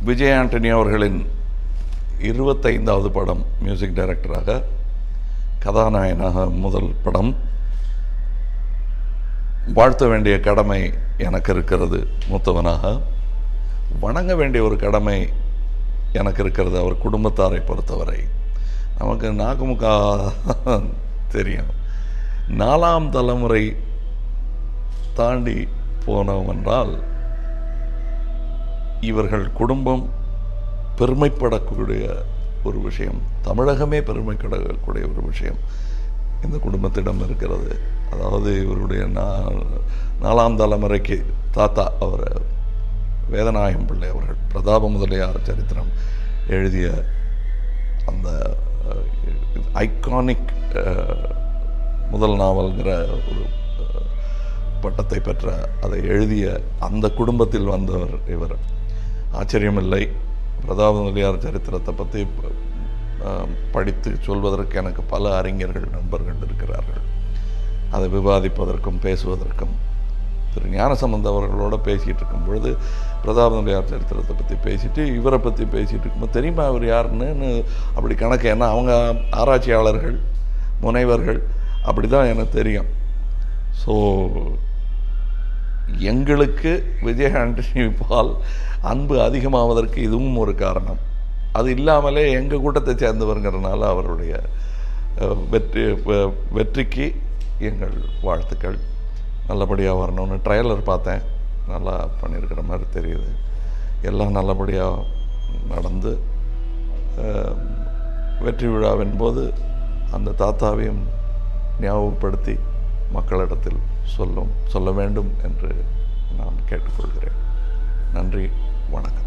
விஜய் ஆண்டனி அவர்களின் 25வது படம் மியூசிக் டைரக்டராக, கதாநாயகனாக முதல் படம். வாழ்த்த வேண்டிய கடமை எனக்கு இருக்கிறது மூத்தவனாக. வணங்க வேண்டிய ஒரு கடமை எனக்கு இருக்கிறது அவர் குடும்பத்தாரை பொறுத்தவரை. நமக்கு நாக்குமுக்கா தெரியும். 4ஆம் தலைமுறை தாண்டி போனோம் என்றால் இவர்கள் குடும்பம் பெருமைப்படக்கூடிய ஒரு விஷயம், தமிழகமே பெருமைப்படக்கூடிய ஒரு விஷயம் இந்த குடும்பத்திடம் இருக்கிறது. அதாவது இவருடைய 4ஆம் தலைமுறைக்கு தாத்தா அவர் வேதநாயகம் பிள்ளை அவர்கள் பிரதாப முதலியார் சரித்திரம் எழுதிய அந்த ஐகானிக் முதல் நாவல்ங்கிற ஒரு பட்டத்தை பெற்ற அதை எழுதிய அந்த குடும்பத்தில் வந்தவர் இவர். ஆச்சரியமில்லை, பிரதாப முதலியார் சரித்திரத்தை பற்றி படித்து சொல்வதற்கு எனக்கு பல அறிஞர்கள் நண்பர்கள் இருக்கிறார்கள். அதை விவாதிப்பதற்கும் பேசுவதற்கும். திரு ஞானசம்பந்த அவர்களோடு பேசிகிட்டு இருக்கும் பொழுது பிரதாப முதலியார் சரித்திரத்தை பற்றி பேசிட்டு இவரை பற்றி பேசிகிட்டு இருக்கும்போது தெரியுமா இவர் யாருன்னு அப்படி கணக்கு. ஏன்னா அவங்க ஆராய்ச்சியாளர்கள், முனைவர்கள், அப்படி தான் எனக்கு தெரியும். ஸோ எங்களுக்கு விஜய் ஆண்டனி பால் அன்பு அதிகமாவதற்கு இதுவும் ஒரு காரணம். அது இல்லாமலே எங்கள் கூட்டத்தை சேர்ந்தவருங்கிறதுனால அவருடைய வெற்றிக்கு எங்கள் வாழ்த்துக்கள். நல்லபடியாக வரணும்னு ட்ரைலர் பார்த்தேன், நல்லா பண்ணியிருக்கிற மாதிரி தெரியுது. எல்லாம் நல்லபடியாக நடந்து வெற்றி விழாவின் போது அந்த தாத்தாவையும் ஞாபகப்படுத்தி மக்களிடத்தில் சொல்ல வேண்டும் என்று நான் கேட்டுக்கொள்கிறேன். நன்றி, வணக்கம்.